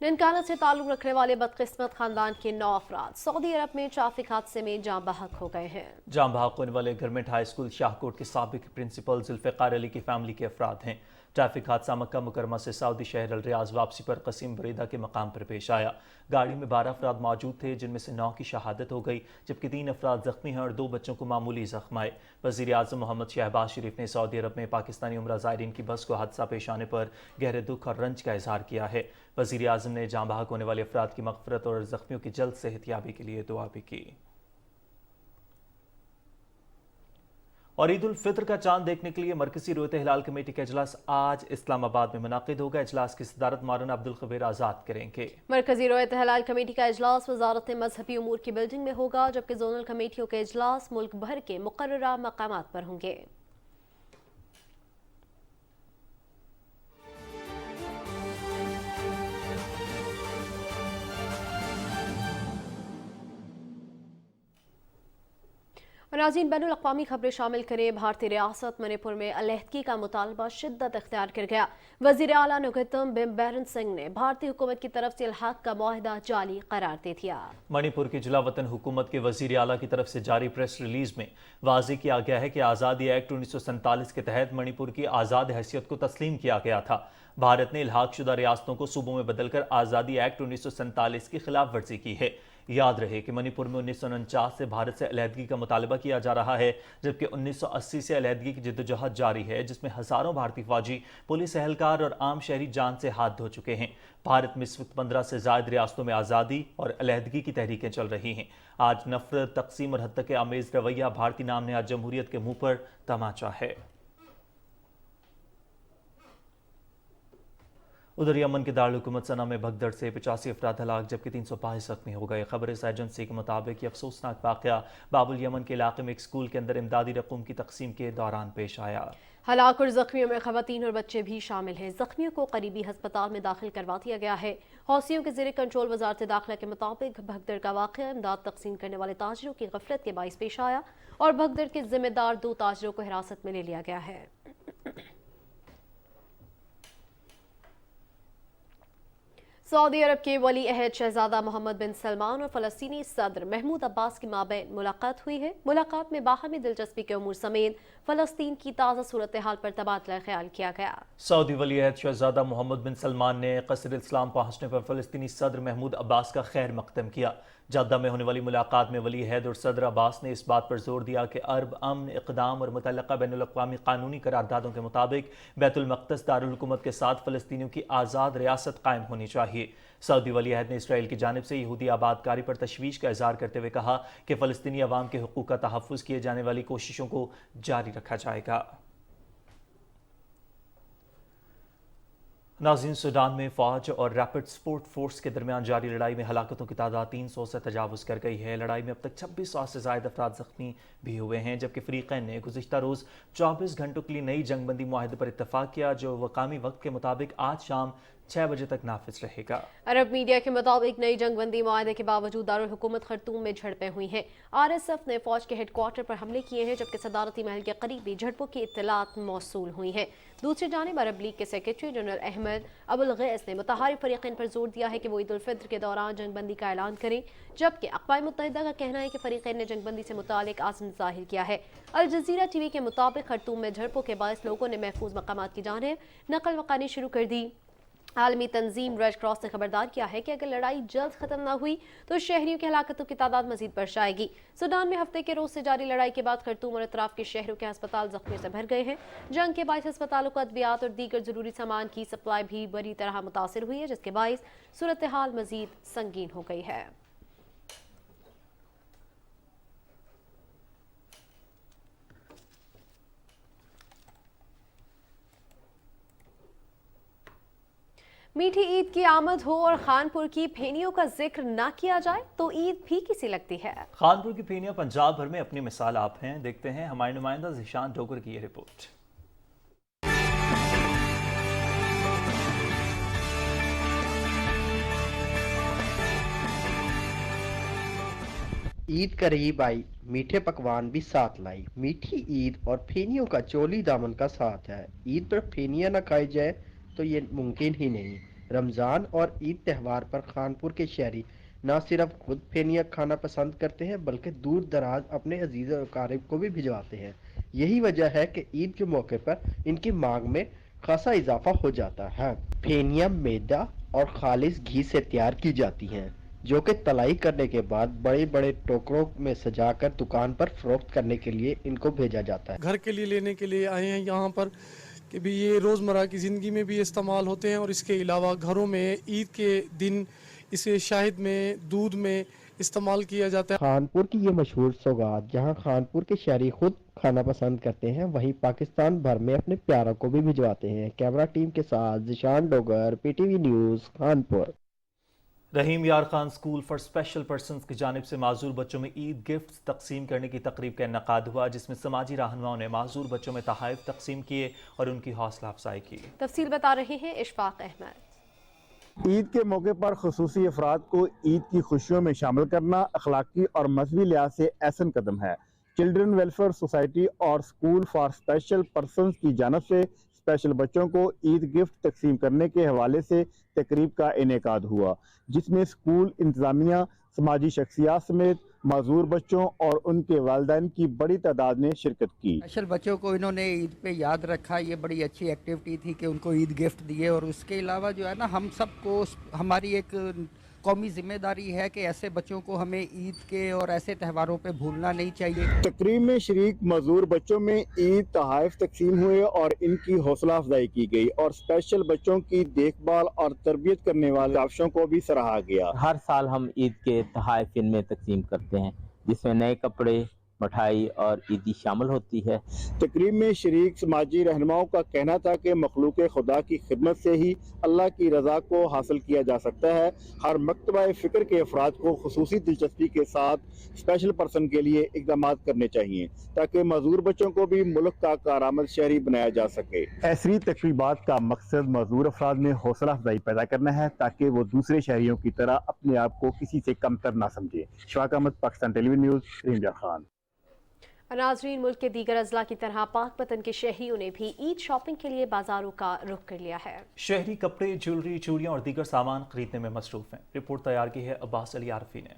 ननकाना से ताल्लुक रखने वाले बदकिस्मत खानदान के 9 अफराद सऊदी अरब में ट्रैफिक हादसे में जाँ बहक हो गए हैं। जाँ बहक होने वाले गवर्नमेंट हाई स्कूल शाहकोट के साबिक प्रिंसिपल जुल्फ़िकार अली की फैमिली के अफराद हैं। ट्रैफिक हादसा मक्का मुकरमा से सऊदी शहर अल रियाज वापसी पर कसीम बरीदा के मकाम पर पेश आया। गाड़ी में 12 अफराद मौजूद थे, जिनमें से 9 की शहादत हो गई, जबकि 3 अफराद जख्मी हैं और 2 बच्चों को मामूली जख्म आए। वज़ीर आज़म मोहम्मद शहबाज शरीफ ने सऊदी अरब में पाकिस्तानी उम्रा ज़ायरीन की बस को हादसा पेश आने पर गहरे दुख और रंज का इजहार किया है। वज़ीर आज़म ने जाँ बहक होने वाले अफराद की मग़फ़िरत और जख्मियों की जल्द सेहतयाबी के लिए दुआ भी की। और ईद उल फितर का चांद देखने के लिए मरकजी रोयत हिलाल कमेटी का इजलास आज इस्लामाबाद में मुनाकिद होगा। इजलास की सदारत मौलाना अब्दुल खबीर आज़ाद करेंगे। मरकजी रोयत हिलाल कमेटी का इजलास वजारत मजहबी उमूर की बिल्डिंग में होगा, जबकि जोनल कमेटियों के इजलास मुल्क भर के मुकर्ररा मकामात पर होंगे। नाज़रीन, बैनुल अक़वामी खबरें शामिल करें। भारतीय रियासत मणिपुर में अलहदगी का मुतालबा शिद्दत इख्तियार कर गया। वज़ीर आला नुगतम बिम्बेरन सिंह ने भारतीय हुकूमत की तरफ से इल्हाक का मुआहदा जाली करार दे दिया। मणिपुर की जुला वतन हुकूमत के वज़ीर आला की तरफ से जारी प्रेस रिलीज में वाज़ेह किया गया है कि आज़ादी एक्ट 1947 के तहत मणिपुर की आज़ाद हैसियत को तस्लीम किया गया था। भारत ने इल्हाक शुदा रियासतों को सूबों में बदलकर आज़ादी एक्ट 1947 की खिलाफ वर्जी की है। याद रहे कि मणिपुर में 1949 से भारत से अलहदगी का मुतालबा किया जा रहा है, जबकि 1980 से अलहदगी की जद्दोजहद जारी है, जिसमें हज़ारों भारतीय फौजी, पुलिस एहलकार और आम शहरी जान से हाथ धो चुके हैं। भारत में इस वक्त 15 से ज़ायद रियासतों में आज़ादी और अलहदगी की तहरीकें चल रही हैं। आज नफरत, तकसीम और हद तक आमेज़ रवैया भारतीय नाम ने आज जमहूरियत के मुंह पर तमाचा है। उधर यमन के दारुल-हुकूमत सना में भगदड़ से 85 अफराद हलाक जबकि 322 जख्मी हो गए। खबर इस एजेंसी के मुताबिक ये अफसोसनाक वाक़या बाबुल यमन के इलाके में एक स्कूल के अंदर इमदादी रकूम की तकसीम के दौरान पेश आया। हलाक और जख्मियों में खवातीन और बच्चे भी शामिल हैं। जख्मियों को करीबी अस्पताल में दाखिल करवा दिया गया है। हौसियों के ज़ेरे कंट्रोल वजारत दाखिला के मुताबिक भगदड़ का वाक़या इमदाद तकसीम करने वाले ताजरों की गफलत के बाइस पेश आया और भगदड़ के जिम्मेदार 2 ताजरों को हिरासत में ले लिया गया है। सऊदी अरब के वली अहद शहजादा मोहम्मद बिन सलमान और फ़लस्तीनी सदर महमूद अब्बास की माबैन मुलाकात हुई है। मुलाकात में बाहमी दिलचस्पी के उमूर समेत फ़लस्तीन की ताज़ा सूरत हाल पर तबादला ख्याल किया गया। सऊदी वली अहद शहजादा मोहम्मद बिन सलमान ने क़स्र इस्लाम पहुंचने पर फ़लस्तीनी सदर महमूद अब्बास का खैर मकदम किया। जद्दा में होने वाली मुलाकात में वली अहद और सदर अब्बास ने इस बात पर जोर दिया कि अरब अमन इक़दाम और मुतल्लक़ा बैनुल-अक़वामी कानूनी करारदादों के मुताबिक बैतुल मक़दस दारुल हुकूमत के साथ फ़लस्तीनियों की आज़ाद रियासत कायम होनी चाहिए। सऊदी वली अहद ने इसराइल की जानिब से यहूदी आबादकारी पर तशवीश का इज़हार करते हुए कहा कि फ़लस्तीनी अवाम के हुकूक का तहफ़्फ़ुज़ किए जाने वाली कोशिशों को जारी रखा जाएगा। नाज़रीन, सूडान में फ़ौज और रैपिड सपोर्ट फोर्स के दरमियान जारी लड़ाई में हलाकतों की तादाद 300 से तजावुज़ कर गई है। लड़ाई में अब तक 2600 से ज़ायद अफराद ज़ख्मी भी हुए हैं, जबकि फ़रीक़ैन ने गुज़िश्ता रोज़ 24 घंटों के लिए नई जंगबंदी मुआहदे पर इत्तफ़ाक़ किया, जो मकामी वक्त के मुताबिक आज शाम 6 बजे तक नाफिज रहेगा। अरब मीडिया के मुताबिक नई जंगबंदी मुआहदे के बावजूद दारुल हुकूमत खर्तूम में झड़पें हुई हैं। RSF ने फौज के हेडक्वार्टर पर हमले किए हैं, जबकि सदारती महल के करीब भी झड़पों की इत्तलात मौसूल हुई हैं। दूसरी जानिब अरब लीग के सेक्रेटरी जनरल अहमद अबुल गैस ने मुतहारिफ फरीक़ैन पर जोर दिया है कि वो ईद उल फित्र के दौरान जंगबंदी का ऐलान करें, जबकि अक़वाम मुत्तहिदा का कहना है कि फरीक़ैन ने जंगबंदी से मुतालिक आज़म ज़ाहिर किया है। अल जज़ीरा TV के मुताबिक खर्तूम में झड़पों के बायस लोगों ने महफूज मकामात की जानिब नकल मकानी शुरू कर दी। आलमी तंजीम रेड क्रॉस ने खबरदार किया है कि अगर लड़ाई जल्द खत्म न हुई तो शहरियों की हलाकतों की तादाद मजीद बढ़ जाएगी। सूडान में हफ्ते के रोज से जारी लड़ाई के बाद खर्तूम और अतराफ के शहरों के अस्पताल जख्मियों से भर गए हैं। जंग के बायस अस्पतालों को अद्वियात और दीगर जरूरी सामान की सप्लाई भी बुरी तरह मुतासिर हुई है, जिसके बायस सूरत हाल मजीद संगीन हो गई है। मीठी ईद की आमद हो और खानपुर की फेनियों का जिक्र ना किया जाए तो ईद फीकी सी लगती है। खानपुर की फेनियां पंजाब भर में अपनी मिसाल आप हैं। देखते हैं हमारे नुमाइंदा ज़ीशान डोगर की ये रिपोर्ट। ईद करीब आई, मीठे पकवान भी साथ लाई। मीठी ईद और फेनियों का चोली दामन का साथ है। ईद पर फेनियां न खाई जाए तो ये मुमकिन ही नहीं। रमज़ान और ईद त्यौहार पर खानपुर के शहरी न सिर्फ खुद फेनियां खाना पसंद करते हैं, बल्कि दूर दराज अपने अजीज़ और अकारिब को भी भिजवाते हैं। यही वजह है कि ईद के मौके पर इनकी मांग में खासा इजाफा हो जाता है। फेनियां मैदा और खालिस घी से तैयार की जाती हैं, जो कि तलाई करने के बाद बड़े बड़े टोकरों में सजाकर दुकान पर फरोख्त करने के लिए इनको भेजा जाता है। घर के लिए लेने के लिए आए हैं यहाँ पर कि भी ये रोज़मर्रा की ज़िंदगी में भी इस्तेमाल होते हैं और इसके अलावा घरों में ईद के दिन इसे शाहिद में, दूध में इस्तेमाल किया जाता है। खानपुर की ये मशहूर सौगात जहाँ खानपुर के शहरी खुद खाना पसंद करते हैं, वहीं पाकिस्तान भर में अपने प्यारों को भी भिजवाते हैं। कैमरा टीम के साथ ज़ीशान डोगर, PTV न्यूज़, खानपुर। रहीम यार Khan school for special persons की जानिब से माजूर बच्चों में ईद गिफ्ट तकसीम करने की तकरीब का इन्नेकाद हुआ, जिसमें समाजी रहनुमाओं ने माजूर बच्चों में तोहफ़े तकसीम किए और उनकी हौसला अफजाई की। तफसील बता रहे हैं इशफाक अहमद। ईद के मौके पर खुसूसी अफराद को ईद की खुशियों में शामिल करना अखलाकी और मजहबी लिहाज से ऐसन कदम है। चिल्ड्रन वेलफेयर सोसाइटी और स्कूल फॉर स्पेशल पर्सन्स की जानिब से स्पेशल बच्चों को ईद गिफ्ट तकसीम करने के हवाले से तकरीब का इनेकाद हुआ, जिसमें स्कूल इंतजामिया, समाजी शख्सियात समेत माजूर बच्चों और उनके वालिदैन की बड़ी तादाद ने शिरकत की। स्पेशल बच्चों को इन्होंने ईद पे याद रखा, ये बड़ी अच्छी एक्टिविटी थी कि उनको ईद गिफ्ट दिए। और उसके अलावा जो है ना, हम सबको हमारी एक कौमी जिम्मेदारी है कि ऐसे बच्चों को हमें ईद के और ऐसे त्योहारों पे भूलना नहीं चाहिए। तकरीब में शरीक मजदूर बच्चों में ईद तोहफ़े तकसीम हुए और इनकी हौसला अफजाई की गई और स्पेशल बच्चों की देखभाल और तरबियत करने वाले काविशों को भी सराहा गया। हर साल हम ईद के तोहफ़े इनमें तकसीम करते हैं, जिसमें नए कपड़े, मिठाई और ईदी शामिल होती है। तकरीब में शरीक समाजी रहनुमाओं का कहना था कि मखलूक खुदा की खिदमत से ही अल्लाह की रजा को हासिल किया जा सकता है। हर मकतबा फ़िक्र के अफराद को खुसूसी दिलचस्पी के साथ स्पेशल पर्सन के लिए इक़दाम करने चाहिए ताकि मजदूर बच्चों को भी मुल्क का कारआमद शहरी बनाया जा सके। ऐसी तकरीबात का मकसद मजदूर अफराद में हौसला अफजाई पैदा करना है ताकि वो दूसरे शहरियों की तरह अपने आप को किसी से कमतर ना समझे। Shafaq Ahmed, Pakistan television news, Rimza Khan. नाज़रीन, मुल्क के दीगर अजला की तरह पाकपतन के शहरियों ने भी ईद शॉपिंग के लिए बाजारों का रुख कर लिया है। शहरी कपड़े, ज्वेलरी, चूड़ियां और दीगर सामान खरीदने में मसरूफ हैं। रिपोर्ट तैयार की है अब्बास अली आरफी ने।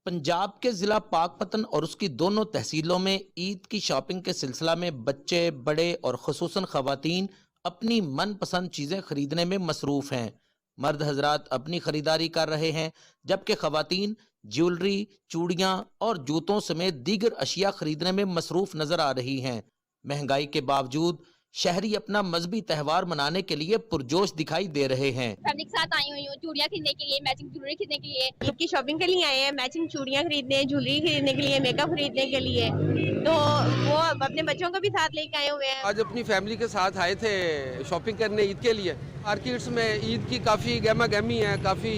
पंजाब के ज़िला पाकपतन और उसकी दोनों तहसीलों में ईद की शॉपिंग के सिलसिला में बच्चे, बड़े और खुसूसन ख़वातीन अपनी मनपसंद चीज़ें खरीदने में मसरूफ़ हैं। मर्द हजरात अपनी खरीदारी कर रहे हैं जबकि ख़वातीन ज्वेलरी, चूड़ियाँ और जूतों समेत दीगर अशिया खरीदने में मसरूफ़ नज़र आ रही हैं। महंगाई के बावजूद शहरी अपना मजहबी त्यौहार मनाने के लिए पुरजोश दिखाई दे रहे हैं। फैमिली के साथ आई हुई हूँ चूड़ियाँ खरीदने के लिए, मैचिंग ज्वेलरी खरीदने के लिए। ईद की शॉपिंग के लिए आए हैं, मैचिंग चूड़ियाँ खरीदने, ज्वेलरी खरीदने के लिए, मेकअप खरीदने के लिए, तो वो अपने बच्चों को भी साथ लेके आए हुए हैं। आज अपनी फैमिली के साथ आए थे शॉपिंग करने ईद के लिए। मार्केट्स में ईद की काफ़ी गहमा गहमी है, काफ़ी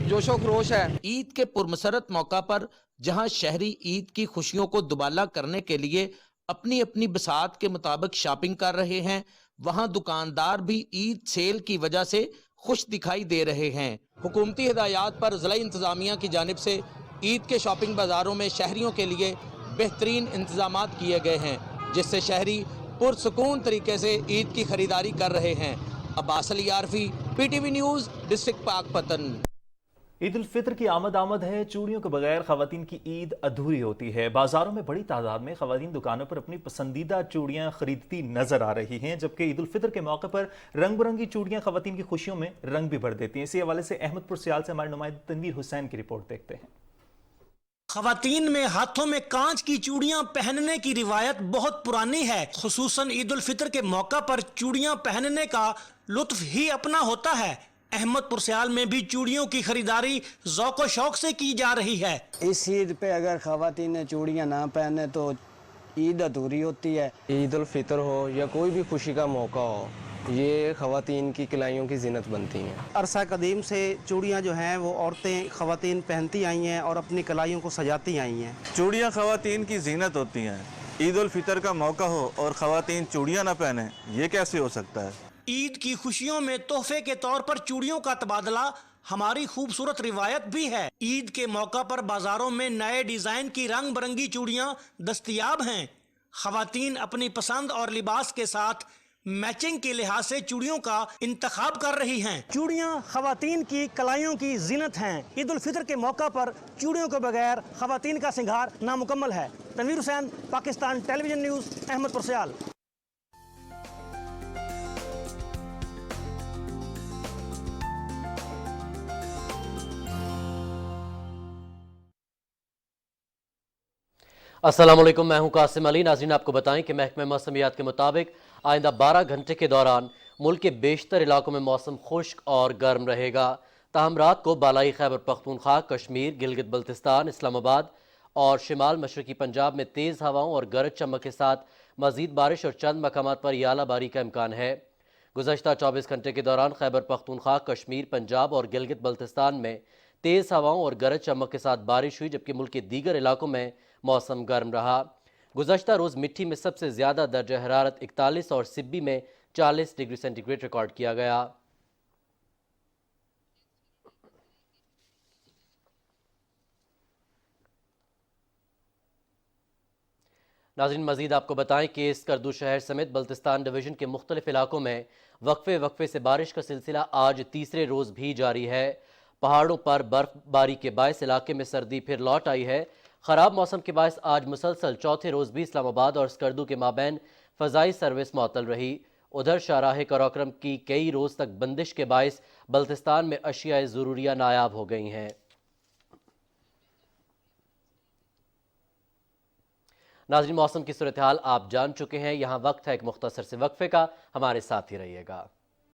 जोशो खरोश है। ईद के पुरमसरत मौका पर जहां शहरी ईद की खुशियों को दुबाला करने के लिए अपनी अपनी बसात के मुताबिक शॉपिंग कर रहे हैं, वहां दुकानदार भी ईद सेल की वजह से खुश दिखाई दे रहे हैं। हुकूमती हिदायत पर ज़िला इंतज़ामिया की जानिब से ईद के शॉपिंग बाज़ारों में शहरियों के लिए बेहतरीन इंतजामात किए गए हैं, जिससे शहरी पुरसुकून तरीके से ईद की खरीदारी कर रहे हैं। Abbas Ali Arfi, PTV news, district Pakpattan. Eid ul Fitr की आमद है। चूड़ियों के बगैर खवातीन की ईद अधूरी होती है। बाजारों में बड़ी तादाद में खवातीन दुकानों पर अपनी पसंदीदा चूड़ियां खरीदती नजर आ रही हैं, जबकि ईद उल फितर के मौके पर रंग बिरंगी चूड़ियां खवातीन की खुशियों में रंग भी भर देती हैं। इसी हवाले से अहमदपुर सियाल से हमारे नुमाइंदे तनवीर हुसैन की रिपोर्ट देखते हैं। खवातीन में हाथों में कांच की चूड़ियां पहनने की रिवायत बहुत पुरानी है। खुसूसन ईद उल फितर के मौका पर चूड़ियां पहनने का लुत्फ ही अपना होता है। अहमदपुर सियाल में भी चूड़ियों की खरीदारी ज़ौक़ और शौक से की जा रही है। इस ईद पे अगर खवातीन ने चूड़ियाँ ना पहने तो ईद अधूरी होती है। ईद उल फितर हो या कोई भी खुशी का मौका हो, ये खवातीन की कलाइयों की जीनत बनती हैं। अरसा कदीम से चूड़ियाँ जो हैं वो औरतें खवातीन पहनती आई हैं और अपनी कलाइयों को सजाती आई हैं। चूड़ियाँ खवातीन की जीनत होती हैं। ईद उल फितर का मौका हो और खवातीन चूड़ियाँ ना पहने, ये कैसे हो सकता है? ईद की खुशियों में तोहफे के तौर पर चूड़ियों का तबादला हमारी खूबसूरत रिवायत भी है। ईद के मौका पर बाजारों में नए डिजाइन की रंग बिरंगी चूड़ियां दस्तयाब हैं। खवातीन अपनी पसंद और लिबास के साथ मैचिंग के लिहाज से चूड़ियों का इंतखाब कर रही हैं। चूड़ियां खवातीन की कलाइयों की जीनत हैं। ईद उल फितर के मौका पर चूड़ियों के बगैर खवातीन का सिंगार नामुकम्मल है। तनवीर हुसैन, पाकिस्तान टेलीविजन न्यूज़, अहमदपुर सियाल। अस्सलाम वालेकुम, मैं हूं कासिम अली। नाज़रीन, आपको बताएं कि महकमे मौसमियात के मुताबिक आइंदा 12 घंटे के दौरान मुल्क के बेशतर इलाकों में मौसम खुश्क और गर्म रहेगा। ताहम रात को बालाई खैबर पख्तूनख्वा, कश्मीर, गिलगित बल्तिस्तान, इस्लामाबाद और शिमाल मशरकी पंजाब में तेज़ हवाओं और गरज चमक के साथ मज़ीद बारिश और चंद मकामात पर यालाबारी का इम्कान है। गुज़श्ता 24 घंटे के दौरान खैबर पख्तूनख्वा, कश्मीर, पंजाब और गिलगित बल्तिस्तान में तेज़ हवाओं और गरज चमक के साथ बारिश हुई, जबकि मुल्क के दीगर इलाकों में मौसम गर्म रहा। गुज़श्ता रोज़ मिट्टी में सबसे ज़्यादा दर्जा हरारत 41 और सिब्बी में 40 डिग्री सेंटीग्रेड रिकॉर्ड किया गया। नाज़रीन, मज़ीद आपको बताएं कि स्कर्दू शहर समेत बल्तिस्तान डिवीज़न के मुख्तलिफ इलाकों में वक्फे से बारिश का सिलसिला आज तीसरे रोज़ भी जारी है। पहाड़ों पर बर्फबारी के बायस इलाके में सर्दी फिर लौट आई है। ख़राब मौसम के बायस आज मुसलसल चौथे रोज़ भी इस्लामाबाद और स्कर्दू के माबैन फ़ज़ाई सर्विस मअतल रही। उधर शाहराह कराक्रम की कई रोज़ तक बंदिश के बायस बल्तिस्तान में अशियाए ज़रूरिया नायाब हो गई हैं। नाज़रीन, मौसम की सूरत हाल आप जान चुके हैं। यहाँ वक्त है एक मुख्तसर से वक्फे का, हमारे साथ ही रहिएगा।